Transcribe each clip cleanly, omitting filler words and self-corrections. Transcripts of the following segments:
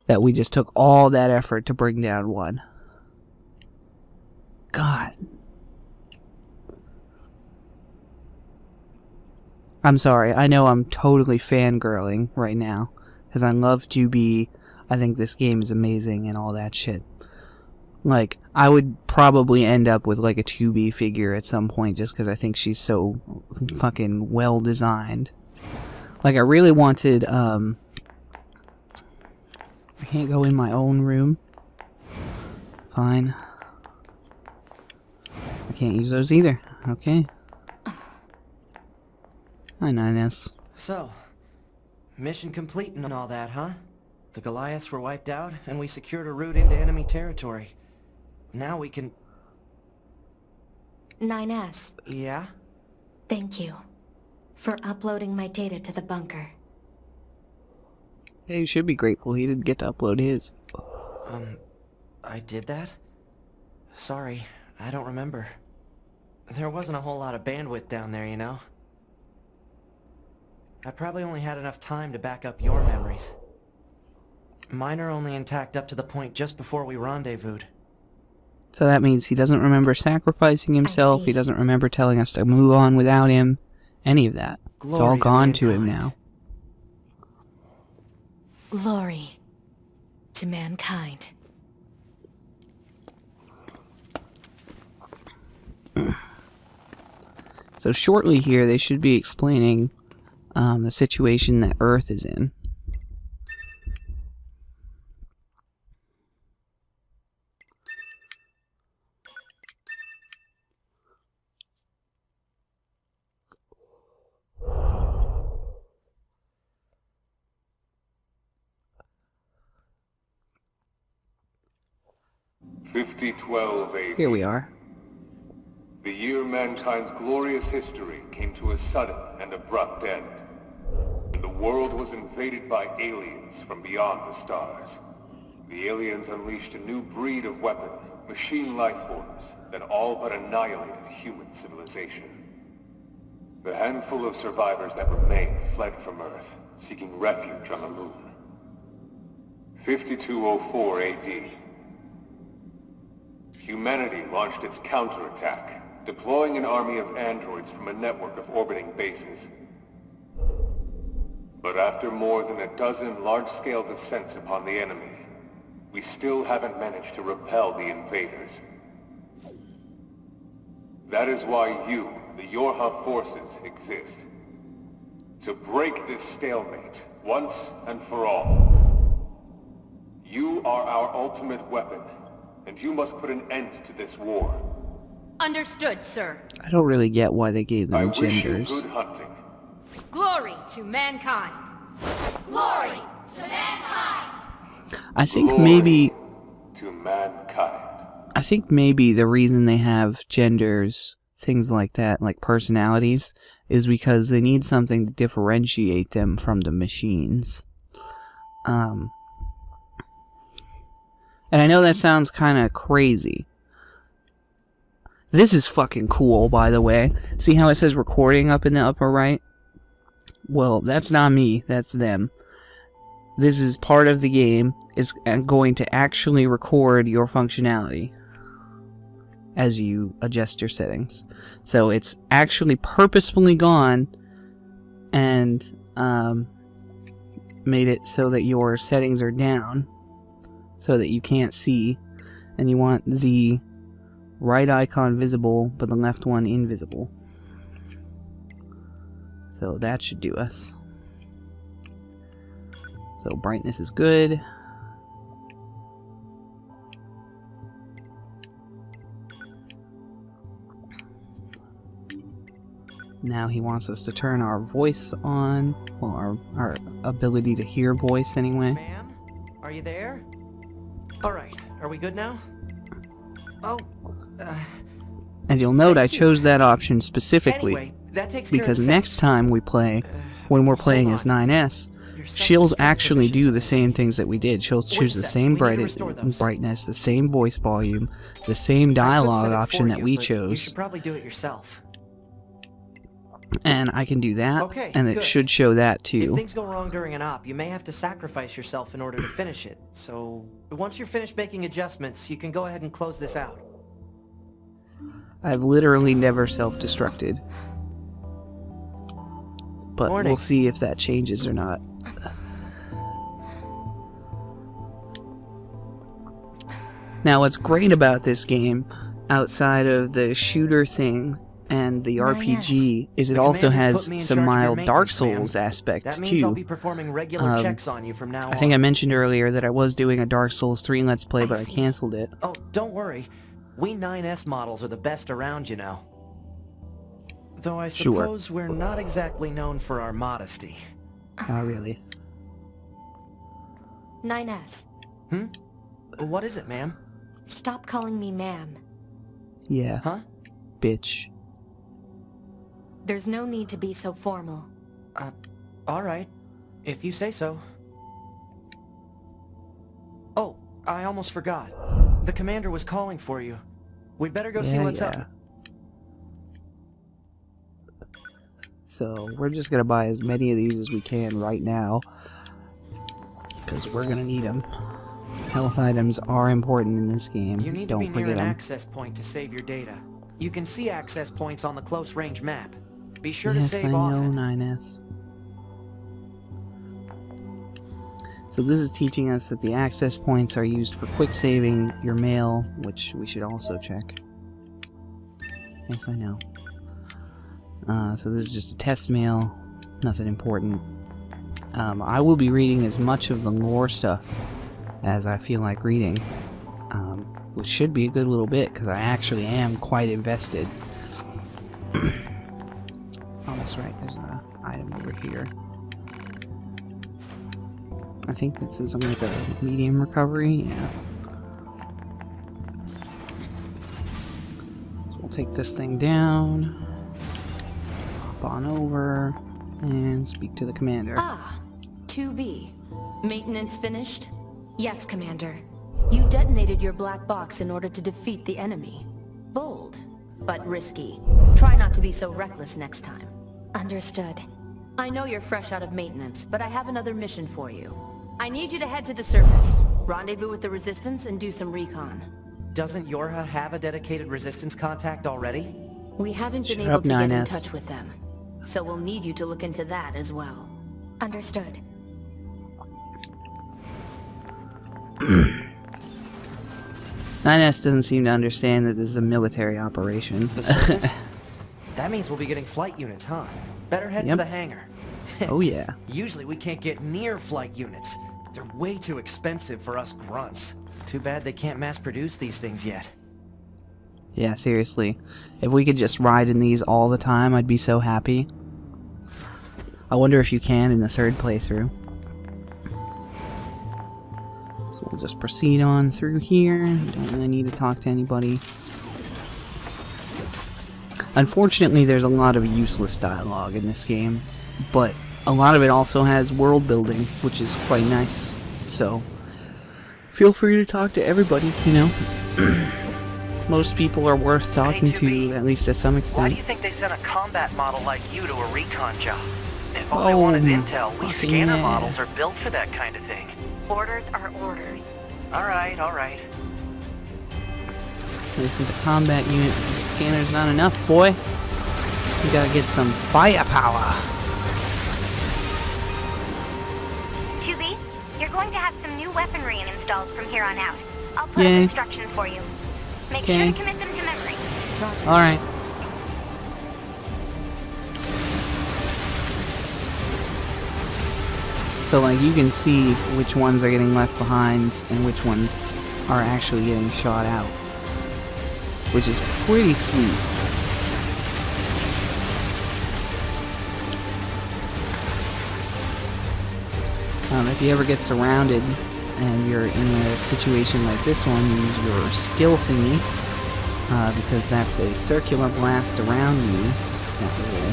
that we just took all that effort to bring down one. God. I'm sorry, I know I'm totally fangirling right now, because I love 2B, I think this game is amazing and all that shit. Like, I would probably end up with like a 2B figure at some point just because I think she's so fucking well designed. Like, I really wanted, I can't go in my own room. Fine. I can't use those either. Okay. Hi, 9S. So, mission complete and all that, huh? The Goliaths were wiped out, and we secured a route into enemy territory. Now we can... 9S. Yeah? Thank you for uploading my data to the bunker. Yeah, you should be grateful he didn't get to upload his. I did that? Sorry, I don't remember. There wasn't a whole lot of bandwidth down there, you know? I probably only had enough time to back up your memories. Mine are only intact up to the point just before we rendezvoused. So that means he doesn't remember sacrificing himself, he doesn't remember telling us to move on without him, any of that. Glory it's all gone to him mankind. now. Glory to mankind. So shortly here, they should be explaining the situation that Earth is in. Here we are. The year mankind's glorious history came to a sudden and abrupt end. And the world was invaded by aliens from beyond the stars. The aliens unleashed a new breed of weapon, machine life forms, that all but annihilated human civilization. The handful of survivors that remained fled from Earth, seeking refuge on the moon. 5204 AD. Humanity launched its counterattack, deploying an army of androids from a network of orbiting bases. But after more than a dozen large-scale descents upon the enemy, we still haven't managed to repel the invaders. That is why you, the Yorha forces, exist. To break this stalemate, once and for all. You are our ultimate weapon, and you must put an end to this war. Understood, sir. I don't really get why they gave them I wish you genders. good hunting. Glory to mankind. Glory to mankind. I think Glory maybe to mankind. I think maybe the reason they have genders, things like that, like personalities, is because they need something to differentiate them from the machines. And I know that sounds kind of crazy. This is fucking cool, by the way. See how it says recording up in the upper right? Well, that's not me, that's them. This is part of the game. It's going to actually record your functionality as you adjust your settings. So it's actually purposefully gone and made it so that your settings are down so that you can't see, and you want the right icon visible but the left one invisible. So that should do us. So brightness is good. Now he wants us to turn our voice on. Well, our ability to hear voice anyway. Ma'am? Are you there? Alright, are we good now? Oh, And you'll note I thank you. chose that option specifically Anyway, that takes care of because the next time we play, when we're playing as 9S, Your she'll self-destruct actually do the provisions. same things that we did. She'll choose the sec, same we need to restore those. brightness, the same voice volume, the same I could dialogue set it option for that you, we but You chose. should probably do it yourself. And I can do that, Okay, and it good. should show that If too. things go wrong during an op, you may have to sacrifice yourself in order to finish it. So, once you're finished making adjustments, you can go ahead and close this out. I've literally never self-destructed. But Morning. we'll see if that changes or not. Now, what's great about this game, outside of the shooter thing and the RPG, is it The also commander's has put me in some charge of your mild Dark maintenance, ma'am. Souls aspects That means I'll too. be performing regular checks on you from now on. I think I mentioned earlier that I was doing a Dark Souls 3 Let's Play, but I see. canceled it. Oh, don't worry. We 9S models are the best around, you know. Though I Sure. suppose we're not exactly known for our modesty. Not really. 9S. What is it, ma'am? Stop calling me ma'am. Yeah, Huh? bitch. There's no need to be so formal. Alright. If you say so. Oh, I almost forgot. The commander was calling for you. We'd better go see what's up. So, we're just gonna buy as many of these as we can right now. Because we're gonna need them. Health items are important in this game. You need to Don't be near forget an them. access point to save your data. You can see access points on the close range map. Be sure to Yes, save I know, often. 9S. So this is teaching us that the access points are used for quick saving your mail, which we should also check. Yes, I know. So this is just a test mail, nothing important. I will be reading as much of the lore stuff as I feel like reading, which should be a good little bit, because I actually am quite invested. Oh, that's right, there's an item over here. I think this is like a medium recovery, yeah. So we'll take this thing down, hop on over, and speak to the commander. Ah, 2B. Maintenance finished? Yes, Commander. You detonated your black box in order to defeat the enemy. Bold, but risky. Try not to be so reckless next time. Understood. I know you're fresh out of maintenance, but I have another mission for you. I need you to head to the surface, rendezvous with the Resistance, and do some recon. Doesn't Yorha have a dedicated resistance contact already? We haven't been Shut able up, to get in 9S. touch with them, so we'll need you to look into that as well. Understood. 9S doesn't seem to understand that this is a military operation. The surface? That means we'll be getting flight units, huh? Better head Yep. for the hangar. Oh yeah. Usually we can't get near flight units. They're way too expensive for us grunts. Too bad they can't mass produce these things yet. Yeah, seriously. If we could just ride in these all the time, I'd be so happy. I wonder if you can in the third playthrough. So we'll just proceed on through here. Don't really need to talk to anybody. Unfortunately, there's a lot of useless dialogue in this game, but a lot of it also has world building, which is quite nice. So, feel free to talk to everybody, you know. Most people are worth talking to, at least to some Why do extent. you think they sent a combat model like you to a recon job? If all they Oh, want is intel, we fucking scanner yeah. models are built for that kind of thing. Orders are orders. Alright, alright. Listen to combat unit. The scanner's not enough, boy. You gotta get some firepower. 2B, you're going to have some new weaponry installed from here on out. I'll put Yay. up instructions for you. Make sure Okay. to commit them to memory. Alright. So, like, you can see which ones are getting left behind and which ones are actually getting shot out. Which is pretty sweet. If you ever get surrounded and you're in a situation like this one, use your skill thingy, because that's a circular blast around you that will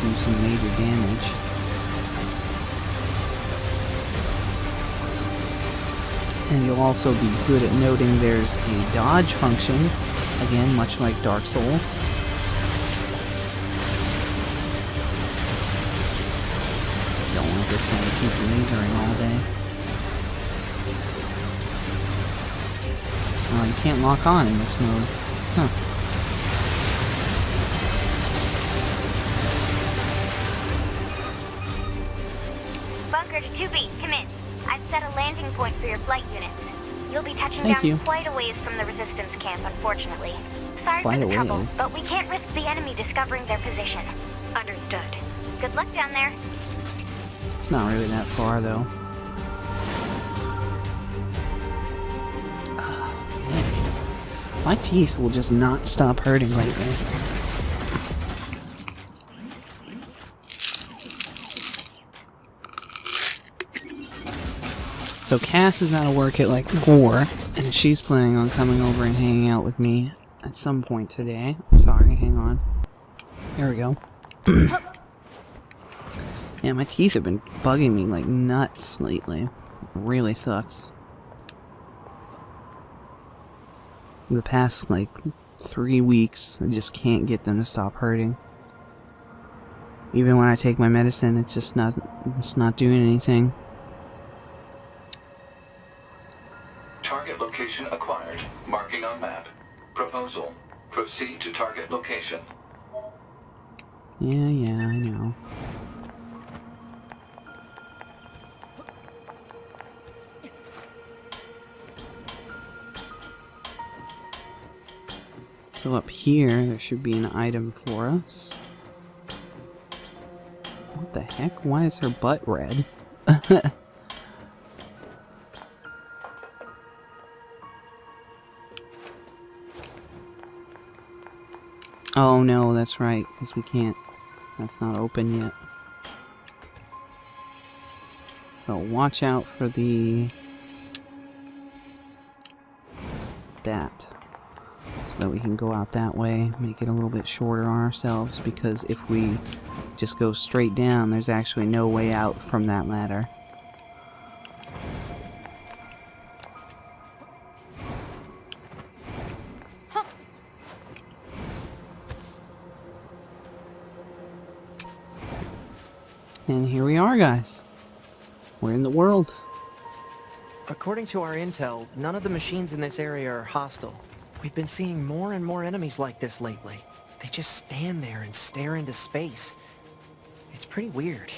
do some major damage. And you'll also be good at noting there's a dodge function, again, much like Dark Souls. just gonna keep lasering all day. Oh, you can't lock on in this mode. Huh. Bunker to 2B, come in. I've set a landing point for your flight units. You'll be touching Thank down you. quite a ways from the resistance camp, unfortunately. Sorry Quite for a the trouble, ways. but we can't risk the enemy discovering their position. Understood. Good luck down there. It's not really that far, though. Man. My teeth will just not stop hurting lately. So Cass is out of work at like 4, and she's planning on coming over and hanging out with me at some point today. Sorry, hang on. There we go. Yeah, my teeth have been bugging me like nuts lately. It really sucks. The past like 3 weeks, I just can't get them to stop hurting. Even when I take my medicine, it's not doing anything. Target location acquired. Marking on map. Proposal. Proceed to target location. Yeah, I know. So up here, there should be an item for us. What the heck? Why is her butt red? Oh no, that's right, because we can't. That's not open yet. So watch out for that. So that we can go out that way, make it a little bit shorter on ourselves, because if we just go straight down, there's actually no way out from that ladder. And here we are, guys. We're in the world. According to our intel, none of the machines in this area are hostile. We've been seeing more and more enemies like this lately. They just stand there and stare into space. It's pretty weird.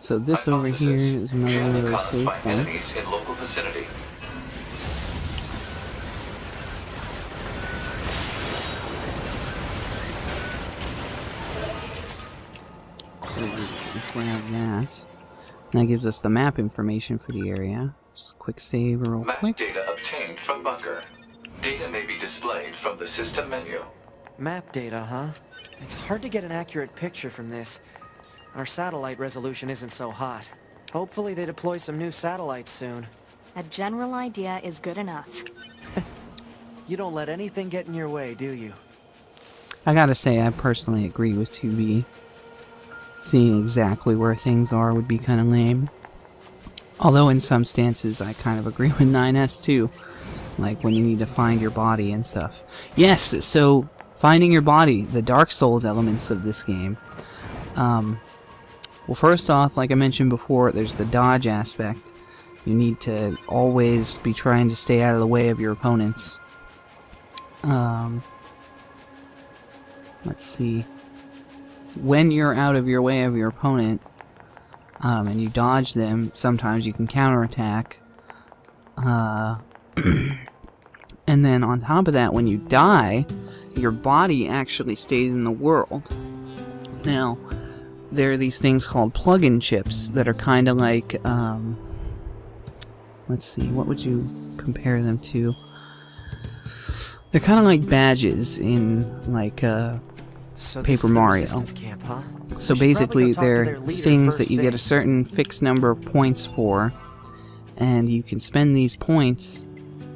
So this over here is another Jamming really caused safe by place. enemies in local vicinity. So we grab that. And that gives us the map information for the area. Just quick save real Map quick. data obtained from bunker. Data may be displayed from the system menu. Map data, huh? It's hard to get an accurate picture from this. Our satellite resolution isn't so hot. Hopefully they deploy some new satellites soon. A general idea is good enough. You don't let anything get in your way, do you? I gotta say, I personally agree with 2B. Seeing exactly where things are would be kind of lame. Although in some stances, I kind of agree with 9S too. Like when you need to find your body and stuff. Yes, so finding your body, the Dark Souls elements of this game. Well, first off, like I mentioned before, there's the dodge aspect. You need to always be trying to stay out of the way of your opponents. Let's see. When you're out of your way of your opponent, and you dodge them, sometimes you can counterattack. And then on top of that, when you die, your body actually stays in the world. Now, there are these things called plug-in chips that are kind of like, let's see, what would you compare them to? They're kind of like badges in, like, So Paper this is the Mario. resistance camp, huh? So We should basically, probably go talk to they're their leader things that first you get thing. a certain fixed number of points for, and you can spend these points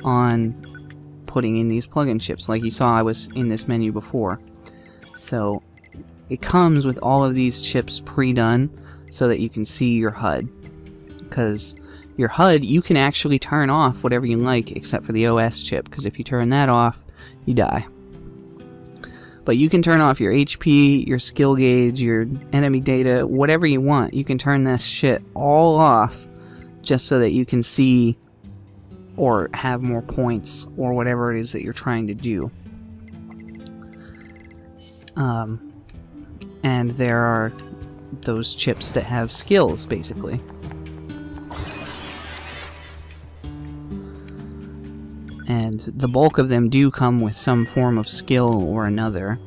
on putting in these plug-in chips, like you saw I was in this menu before. So it comes with all of these chips pre-done so that you can see your HUD. Because your HUD, you can actually turn off whatever you like except for the OS chip, because if you turn that off, you die. But you can turn off your HP, your skill gauge, your enemy data, whatever you want. You can turn this shit all off just so that you can see or have more points or whatever it is that you're trying to do. And there are those chips that have skills, basically. And the bulk of them do come with some form of skill or another.